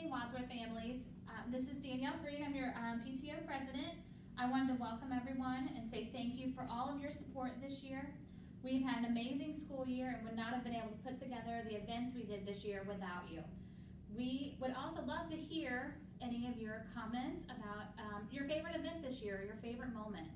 evening, Wadsworth families. This is Danielle Green. I'm your PTO president. I wanted to welcome everyone and say thank you for all of your support this year. We've had an amazing school year and would not have been able to put together the events we did this year without you. We would also love to hear any of your comments about your favorite event this year, your favorite moment.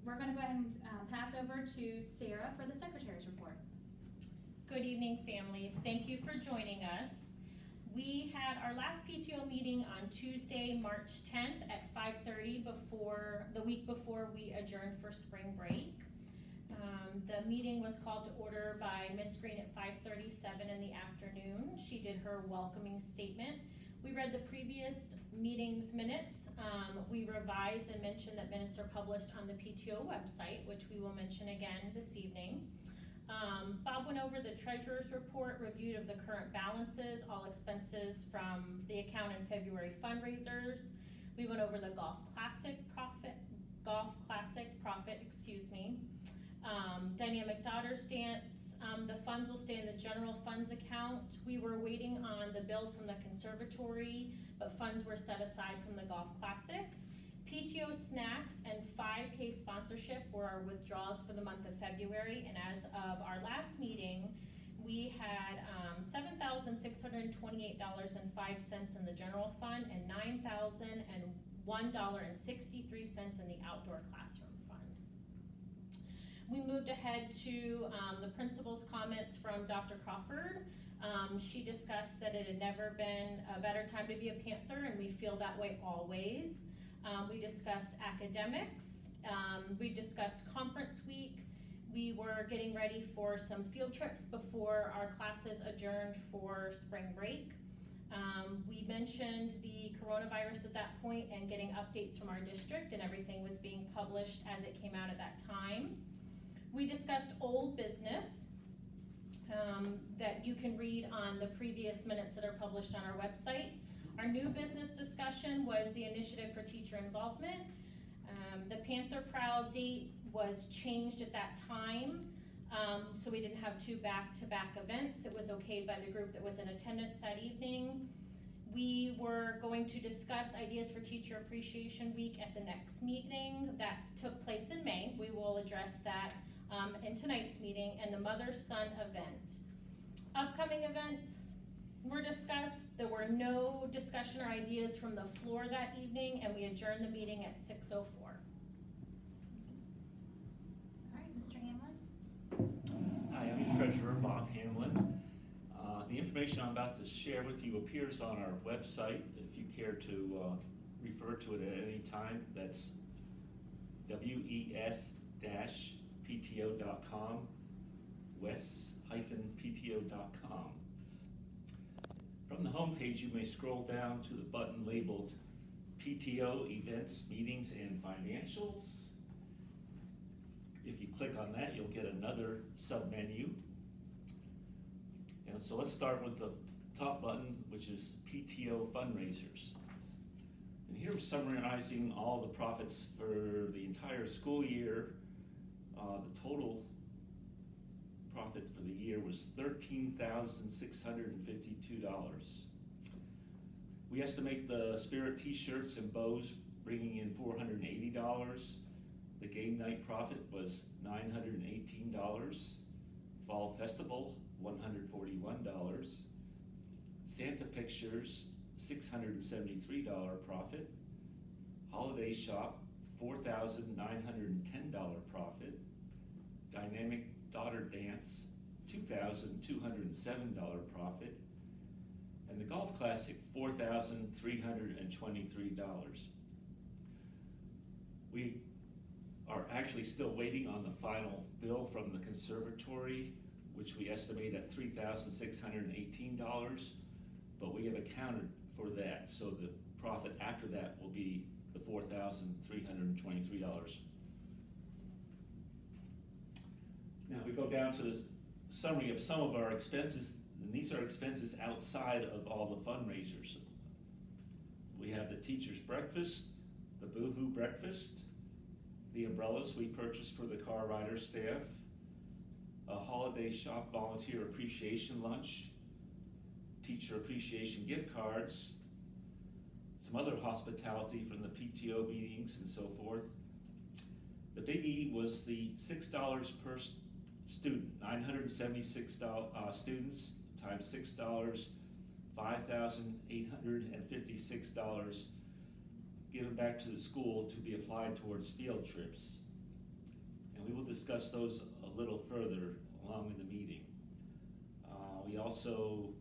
We're going to go ahead and pass over to Sarah for the Secretary's report. Good evening, families. Thank you for joining us. We had our last PTO meeting on Tuesday, March 10th at 5:30 the week before we adjourned for spring break. The meeting was called to order by Ms. Green at 5:37 in the afternoon. She did her welcoming statement. We read the previous meeting's minutes. We revised and mentioned that minutes are published on the PTO website, which we will mention again this evening. Bob went over the treasurer's report, reviewed of the current balances, all expenses from the account in February fundraisers. We went over the Golf Classic profit, dynamic daughter stance. The funds will stay in the general funds account. We were waiting on the bill from the conservatory, but funds were set aside from the Golf Classic. PTO snacks and 5K sponsorship were our withdrawals for the month of February, and as of our last meeting, we had $7,628.05 in the general fund and $9,001.63 in the outdoor classroom fund. We moved ahead to the principal's comments from Dr. Crawford. She discussed that it had never been a better time to be a Panther, and we feel that way always. We discussed academics. We discussed conference week. We were getting ready for some field trips before our classes adjourned for spring break. We mentioned the coronavirus at that point and getting updates from our district, and everything was being published as it came out at that time. We discussed old business that you can read on the previous minutes that are published on our website. Our new business discussion was the initiative for teacher involvement. The Panther Proud date was changed at that time, so we didn't have two back-to-back events. It was okayed by the group that was in attendance that evening. We were going to discuss ideas for Teacher Appreciation Week at the next meeting that took place in May. We will address that in tonight's meeting, and the Mother-Son event. Upcoming events were discussed. There were no discussion or ideas from the floor that evening, and we adjourned the meeting at 6:04. All right, Mr. Hamlin. Hi, I'm your treasurer, Bob Hamlin. The information I'm about to share with you appears on our website. If you care to refer to it at any time, that's WES-PTO.com, WES-PTO.com. From the home page, you may scroll down to the button labeled PTO Events, Meetings, and Financials. If you click on that, you'll get another sub-menu. And so let's start with the top button, which is PTO Fundraisers. And here we're summarizing all the profits for the entire school year. The total profit for the year was $13,652. We estimate the Spirit t-shirts and bows bringing in $480. The game night profit was $918. Fall Festival, $141. Santa Pictures, $673 profit. Holiday Shop, $4,910 profit. Dynamic Daughter Dance, $2,207 profit, and the Golf Classic, $4,323. We are actually still waiting on the final bill from the conservatory, which we estimate at $3,618, but we have accounted for that, so the profit after that will be the $4,323. Now we go down to this summary of some of our expenses, and these are expenses outside of all the fundraisers. We have the teacher's breakfast, the Boohoo breakfast, the umbrellas we purchased for the car rider staff, a holiday shop volunteer appreciation lunch, teacher appreciation gift cards, some other hospitality from the PTO meetings and so forth. The biggie was the $6 per student, 976 students times $6, $5,856 given back to the school to be applied towards field trips. And we will discuss those a little further along in the meeting. We also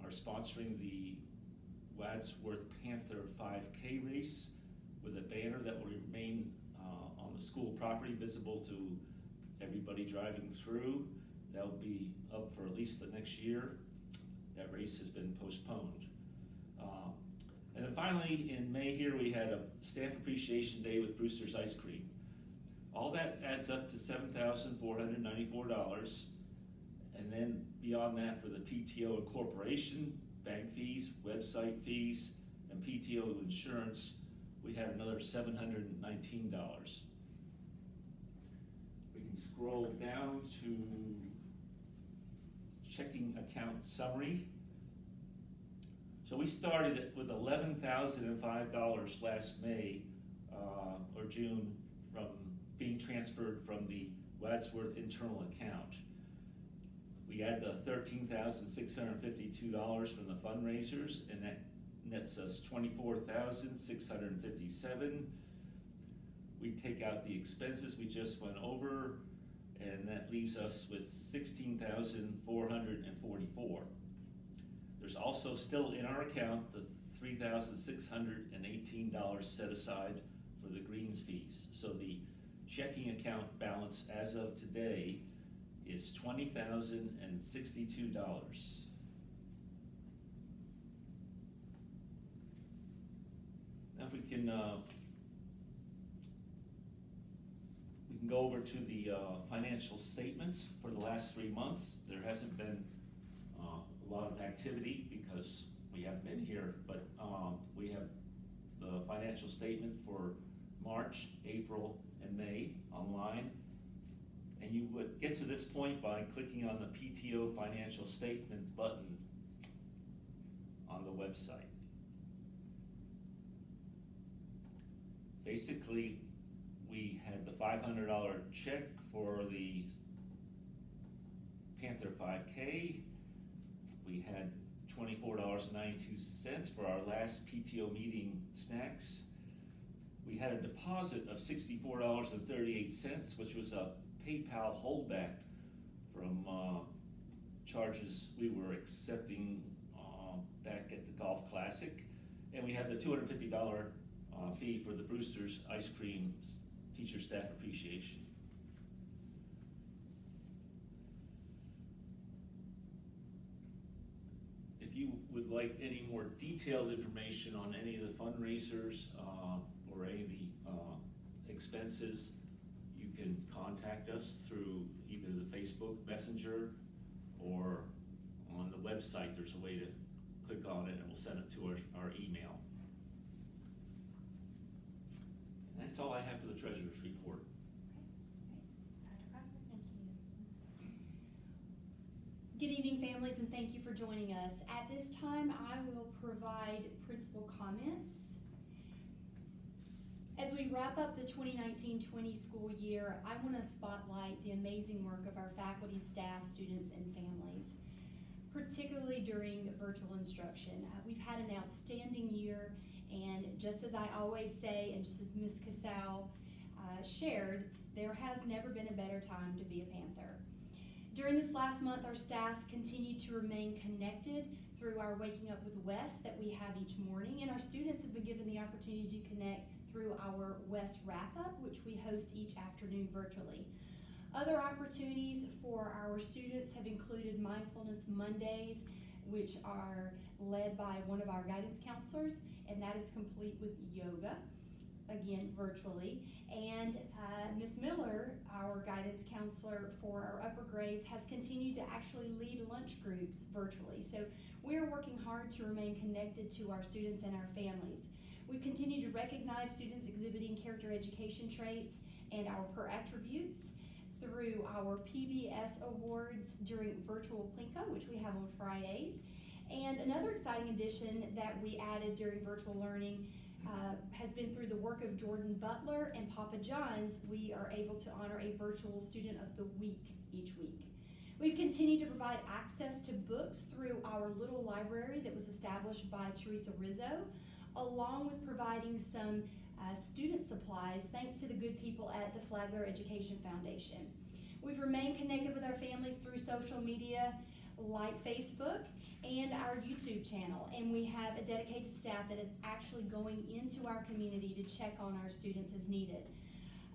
are sponsoring the Wadsworth Panther 5K race with a banner that will remain on the school property, visible to everybody driving through. That will be up for at least the next year. That race has been postponed. And then finally, in May here, we had a Staff Appreciation Day with Brewster's Ice Cream. All that adds up to $7,494. And then beyond that, for the PTO incorporation, bank fees, website fees, and PTO insurance, we had another $719. We can scroll down to checking account summary. So we started it with $11,005 last May or June from being transferred from the Wadsworth internal account. We add the $13,652 from the fundraisers, and that nets us $24,657. We take out the expenses we just went over, and that leaves us with $16,444. There's also still in our account the $3,618 set aside for the greens fees. So the checking account balance as of today is $20,062. Now if we can go over to the financial statements for the last 3 months. There hasn't been a lot of activity because we haven't been here, but we have the financial statement for March, April, and May online. And you would get to this point by clicking on the PTO financial statement button on the website. Basically, we had the $500 check for the Panther 5K. We had $24.92 for our last PTO meeting snacks. We had a deposit of $64.38, which was a PayPal holdback from charges we were accepting back at the Golf Classic. And we had the $250 fee for the Brewster's Ice Cream Teacher Staff Appreciation. If you would like any more detailed information on any of the fundraisers or any of the expenses, you can contact us through either the Facebook Messenger or on the website. There's a way to click on it and we'll send it to our email. And that's all I have for the Treasurer's Report. Dr. Crawford, thank you. Good evening, families, and thank you for joining us. At this time, I will provide principal comments. As we wrap up the 2019-20 school year, I want to spotlight the amazing work of our faculty, staff, students, and families, particularly during virtual instruction. We've had an outstanding year, and just as I always say, and just as Ms. Casal shared, there has never been a better time to be a Panther. During this last month, our staff continued to remain connected through our Waking Up with WES that we have each morning, and our students have been given the opportunity to connect through our WES Wrap-Up, which we host each afternoon virtually. Other opportunities for our students have included Mindfulness Mondays, which are led by one of our guidance counselors, and that is complete with yoga, again virtually. And Ms. Miller, our guidance counselor for our upper grades, has continued to actually lead lunch groups virtually. So we are working hard to remain connected to our students and our families. We've continued to recognize students exhibiting character education traits and our PER attributes through our PBS awards during virtual Plinko, which we have on Fridays. And another exciting addition that we added during virtual learning has been through the work of Jordan Butler and Papa John's. We are able to honor a virtual student of the week each week. We've continued to provide access to books through our little library that was established by Teresa Rizzo, along with providing some student supplies thanks to the good people at the Flagler Education Foundation. We've remained connected with our families through social media like Facebook and our YouTube channel, and we have a dedicated staff that is actually going into our community to check on our students as needed.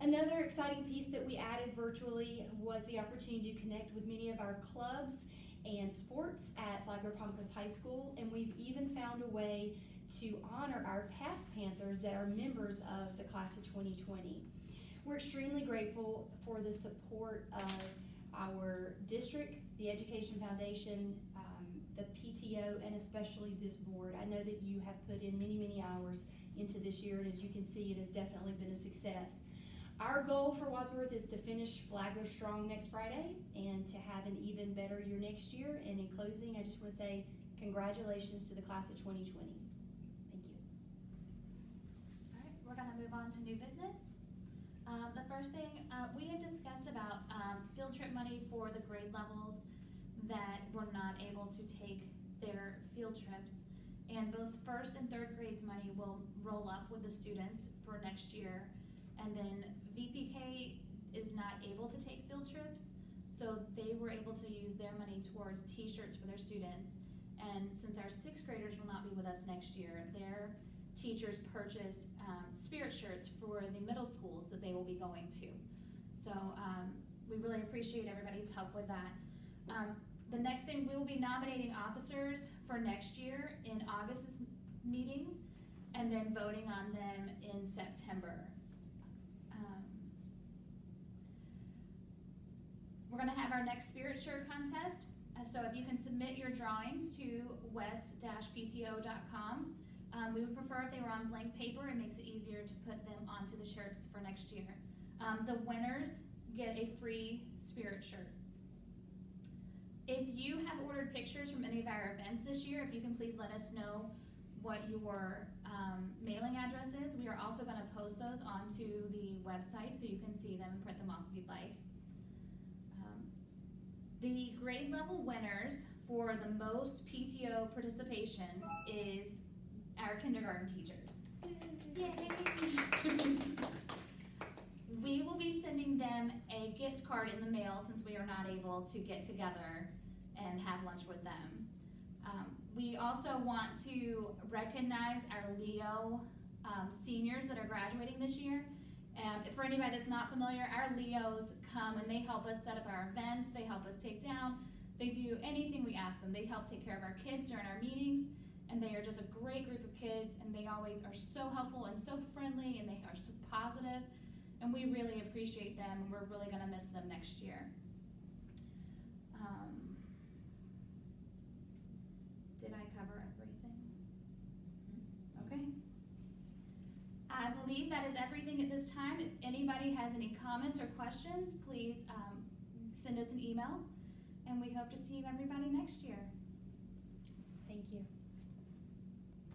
Another exciting piece that we added virtually was the opportunity to connect with many of our clubs and sports at Flagler Palmcoast High School, and we've even found a way to honor our past Panthers that are members of the class of 2020. We're extremely grateful for the support of our district, the Education Foundation, the PTO, and especially this board. I know that you have put in many, many hours into this year, and as you can see, it has definitely been a success. Our goal for Wadsworth is to finish Flagler strong next Friday and to have an even better year next year. And in closing, I just want to say congratulations to the class of 2020. Thank you. All right, we're gonna move on to new business. The first thing, we had discussed about field trip money for the grade levels that were not able to take their field trips. And both first and third grades money will roll up with the students for next year. And then VPK is not able to take field trips, so they were able to use their money towards t-shirts for their students. And since our sixth graders will not be with us next year, their teachers purchased spirit shirts for the middle schools that they will be going to. So we really appreciate everybody's help with that. The next thing, we will be nominating officers for next year in August's meeting, and then voting on them in September. We're gonna have our next spirit shirt contest. So if you can submit your drawings to WES-PTO.com. We would prefer if they were on blank paper. It makes it easier to put them onto the shirts for next year. The winners get a free spirit shirt. If you have ordered pictures from any of our events this year, if you can please let us know what your mailing address is. We are also gonna post those onto the website so you can see them and print them off if you'd like. The grade level winners for the most PTO participation is our kindergarten teachers. Yay! We will be sending them a gift card in the mail since we are not able to get together and have lunch with them. We also want to recognize our Leo seniors that are graduating this year. For anybody that's not familiar, our Leos come and they help us set up our events, they help us take down, they do anything we ask them. They help take care of our kids during our meetings, and they are just a great group of kids, and they always are so helpful and so friendly, and they are so positive, and we really appreciate them, and we're really gonna miss them next year. Did I cover everything? Okay. I believe that is everything at this time. If anybody has any comments or questions, please send us an email, and we hope to see everybody next year.